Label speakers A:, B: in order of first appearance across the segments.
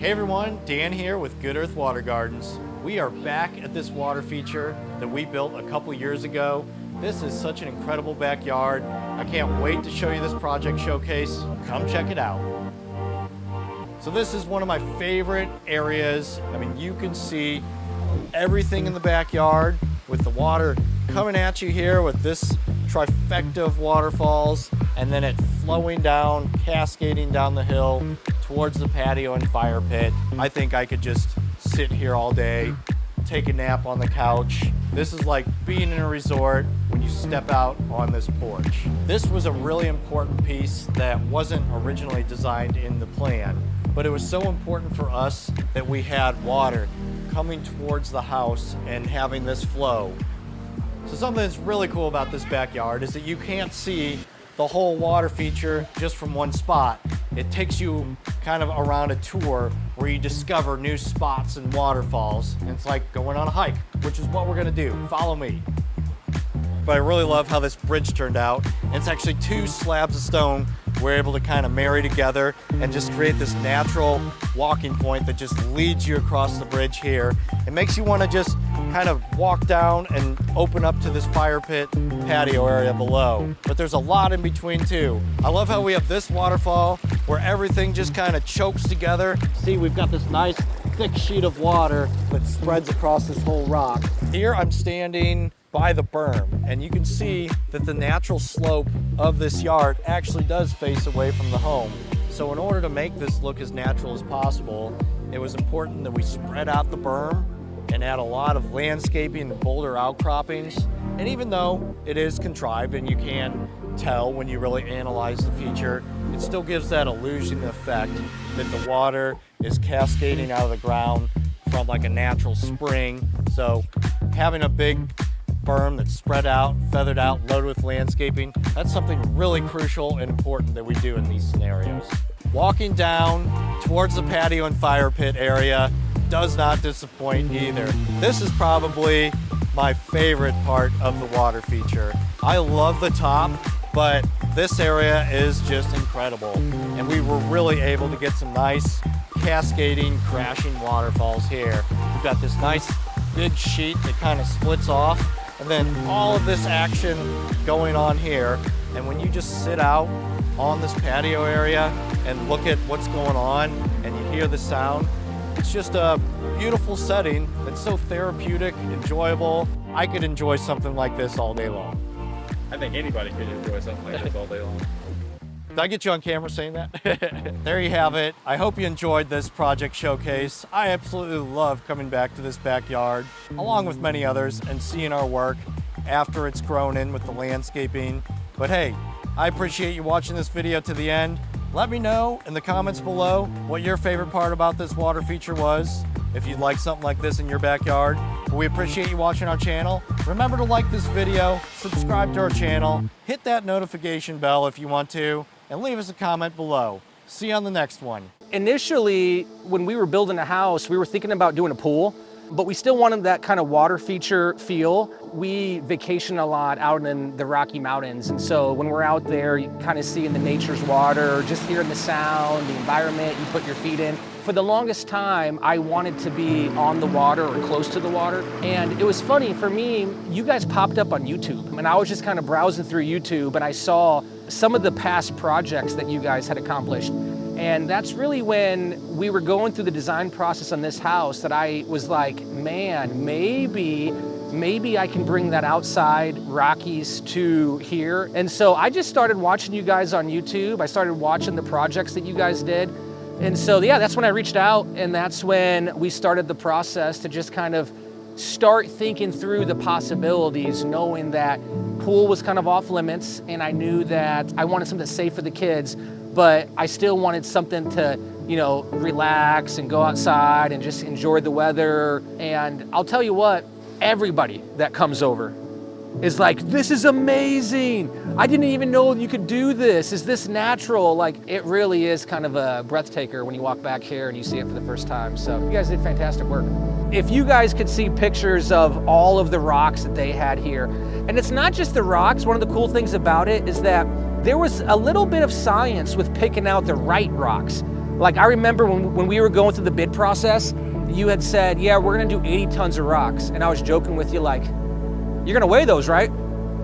A: Hey everyone, Dan here with Good Earth Water Gardens. We are back at this water feature that we built a couple years ago. This is such an incredible backyard. I can't wait to show you this project showcase. Come check it out. So this is one of my favorite areas. I mean, you can see everything in the backyard with the water coming at you here with this trifecta of waterfalls, and then it flowing down, cascading down the hill towards the patio and fire pit. I think I could just sit here all day, take a nap on the couch. This is like being in a resort when you step out on this porch. This was a really important piece that wasn't originally designed in the plan, but it was so important for us that we had water coming towards the house and having this flow. So something that's really cool about this backyard is that you can't see the whole water feature just from one spot. It takes you kind of around a tour where you discover new spots and waterfalls. And it's like going on a hike, which is what we're gonna do. Follow me. But I really love how this bridge turned out. And it's actually two slabs of stone we're able to kind of marry together and just create this natural walking point that just leads you across the bridge here. It makes you want to just kind of walk down and open up to this fire pit patio area below. But there's a lot in between too. I love how we have this waterfall where everything just kind of chokes together. See, we've got this nice thick sheet of water that spreads across this whole rock. Here I'm standing by the berm, and you can see that the natural slope of this yard actually does face away from the home. So in order to make this look as natural as possible, it was important that we spread out the berm and add a lot of landscaping and boulder outcroppings. And even though it is contrived and you can tell when you really analyze the feature, it still gives that illusion effect that the water is cascading out of the ground from like a natural spring. So having a big berm that's spread out, feathered out, loaded with landscaping, that's something really crucial and important that we do in these scenarios. Walking down towards the patio and fire pit area does not disappoint either. This is probably my favorite part of the water feature. I love the top, but this area is just incredible. And we were really able to get some nice cascading, crashing waterfalls here. We've got this nice big sheet that kind of splits off, and then all of this action going on here. And when you just sit out on this patio area and look at what's going on and you hear the sound, it's just a beautiful setting that's so therapeutic, enjoyable. I could enjoy something like this all day long.
B: I think anybody could enjoy something like this all day long.
A: Did I get you on camera saying that? There you have it. I hope you enjoyed this project showcase. I absolutely love coming back to this backyard, along with many others, and seeing our work after it's grown in with the landscaping. But hey, I appreciate you watching this video to the end. Let me know in the comments below what your favorite part about this water feature was, if you'd like something like this in your backyard. But we appreciate you watching our channel. Remember to like this video, subscribe to our channel, hit that notification bell if you want to, and leave us a comment below. See you on the next one.
C: Initially, when we were building a house, we were thinking about doing a pool, but we still wanted that kind of water feature feel. We vacation a lot out in the Rocky Mountains, and so when we're out there, you kind of seeing the nature's water, just hearing the sound, the environment you put your feet in. For the longest time, I wanted to be on the water or close to the water. And it was funny for me, you guys popped up on YouTube, and I was just kind of browsing through YouTube, and I saw some of the past projects that you guys had accomplished. And that's really when we were going through the design process on this house that I was like, man, maybe I can bring that outside Rockies to here. And so I just started watching you guys on YouTube. I started watching the projects that you guys did. And so, yeah, that's when I reached out, and that's when we started the process to just kind of start thinking through the possibilities, knowing that pool was kind of off limits, and I knew that I wanted something safe for the kids, but I still wanted something to, you know, relax and go outside and just enjoy the weather. And I'll tell you what, everybody that comes over is like, this is amazing. I didn't even know you could do this. Is this natural? Like, it really is kind of a breathtaker when you walk back here and you see it for the first time. So you guys did fantastic work. If you guys could see pictures of all of the rocks that they had here, and it's not just the rocks, one of the cool things about it is that there was a little bit of science with picking out the right rocks. Like I remember when we were going through the bid process, you had said, yeah, we're gonna do 80 tons of rocks. And I was joking with you like, you're gonna weigh those, right?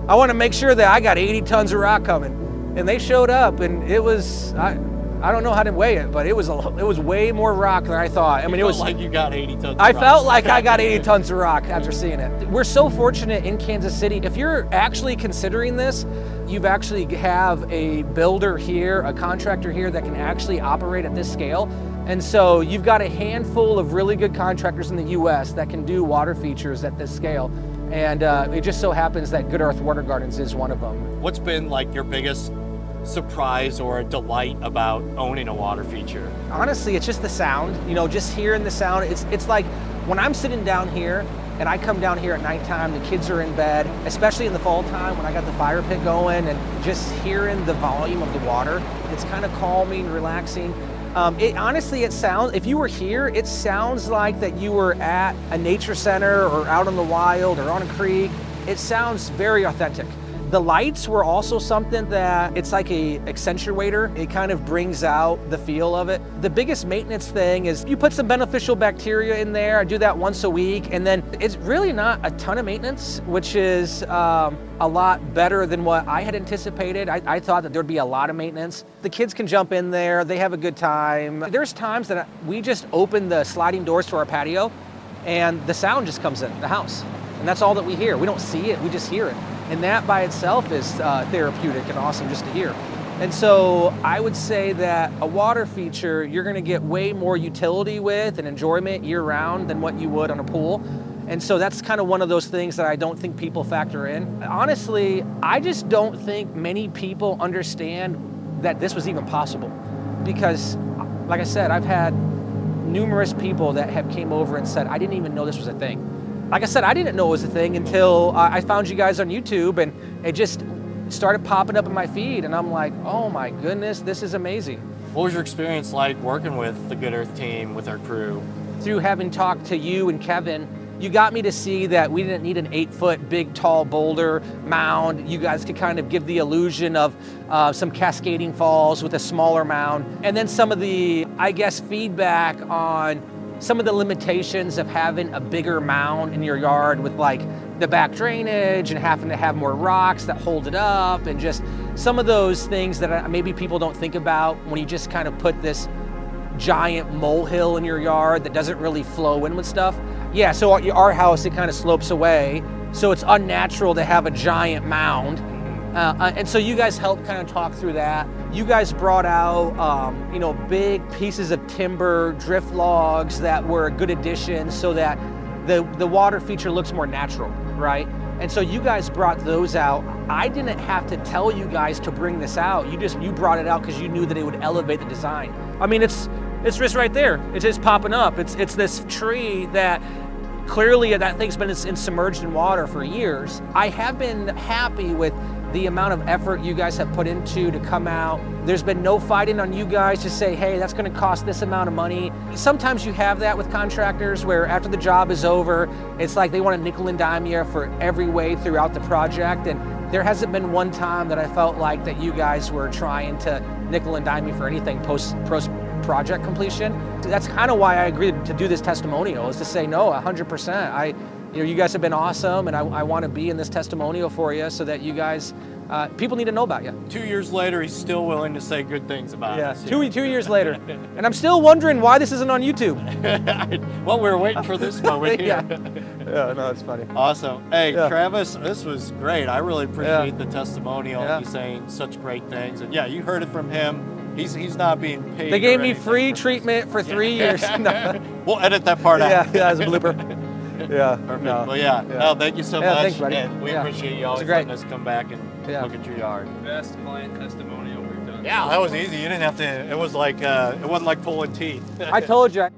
C: I wanna make sure that I got 80 tons of rock coming. And they showed up and it was, I don't know how to weigh it, but it was way more rock than I thought. I mean, it was
A: like you got 80 tons.
C: I felt like I got 80 tons of rock after seeing it. We're so fortunate in Kansas City. If you're actually considering this, you've actually have a builder here, a contractor here that can actually operate at this scale. And so you've got a handful of really good contractors in the US that can do water features at this scale. And it just so happens that Good Earth Water Gardens is one of them.
A: What's been like your biggest surprise or a delight about owning a water feature?
C: Honestly, it's just the sound, you know, just hearing the sound. It's like when I'm sitting down here and I come down here at nighttime, the kids are in bed, especially in the fall time when I got the fire pit going, and just hearing the volume of the water, it's kind of calming, relaxing. Honestly, it sounds, if you were here, it sounds like that you were at a nature center or out in the wild or on a creek. It sounds very authentic. The lights were also something that it's like a accentuator. It kind of brings out the feel of it. The biggest maintenance thing is you put some beneficial bacteria in there. I do that once a week, and then it's really not a ton of maintenance, which is a lot better than what I had anticipated. I thought that there'd be a lot of maintenance. The kids can jump in there, they have a good time. There's times that we just open the sliding doors to our patio and the sound just comes in the house. And that's all that we hear. We don't see it, we just hear it. And that by itself is therapeutic and awesome just to hear. And so I would say that a water feature, you're gonna get way more utility with and enjoyment year round than what you would on a pool. And so that's kind of one of those things that I don't think people factor in. Honestly, I just don't think many people understand that this was even possible. Because, like I said, I've had numerous people that have came over and said, I didn't even know this was a thing. Like I said, I didn't know it was a thing until I found you guys on YouTube, and it just started popping up in my feed, and I'm like, oh my goodness, this is amazing.
A: What was your experience like working with the Good Earth team, with our crew? Through
C: having talked to you and Kevin, you got me to see that we didn't need an 8-foot big tall boulder mound. You guys could kind of give the illusion of some cascading falls with a smaller mound. And then some of the, I guess, feedback on some of the limitations of having a bigger mound in your yard with like the back drainage and having to have more rocks that hold it up, and just some of those things that maybe people don't think about when you just kind of put this giant molehill in your yard that doesn't really flow in with stuff. Yeah, so our house, it kind of slopes away, so it's unnatural to have a giant mound. And so you guys helped kind of talk through that. You guys brought out, big pieces of timber, drift logs that were a good addition so that the water feature looks more natural, right? And so you guys brought those out. I didn't have to tell you guys to bring this out. You brought it out because you knew that it would elevate the design. I mean, it's just right there. It's just popping up. It's this tree that clearly that thing's been submerged in water for years. I have been happy with the amount of effort you guys have put into to come out. There's been no fighting on you guys to say, hey, that's gonna cost this amount of money. Sometimes you have that with contractors where after the job is over, it's like they want to nickel and dime you for every way throughout the project. And there hasn't been one time that I felt like that you guys were trying to nickel and dime me for anything post project completion. That's kind of why I agreed to do this testimonial, is to say, no, 100%. You guys have been awesome, and I want to be in this testimonial for you so that you guys, people need to know about you.
A: 2 years later, he's still willing to say good things about us.
C: Two years later. And I'm still wondering why this isn't on YouTube.
A: Well, we were waiting for this moment here.
C: Yeah, no, it's funny.
A: Awesome. Hey, Travis, this was great. I really appreciate the testimonial.
C: Yeah.
A: He's saying such great things. And yeah, you heard it from him. He's not being paid.
C: They gave me free treatment for 3 years. No.
A: We'll edit that part out.
C: Yeah, as a blooper. Yeah.
A: Perfect.
C: No.
A: Well, no, thank you so much.
C: Thanks, buddy.
A: And we appreciate you always letting us come back and look at your yard.
B: Best client testimonial we've done.
A: Yeah, that was easy. You didn't have to, it was like, it wasn't like pulling teeth.
C: I told you.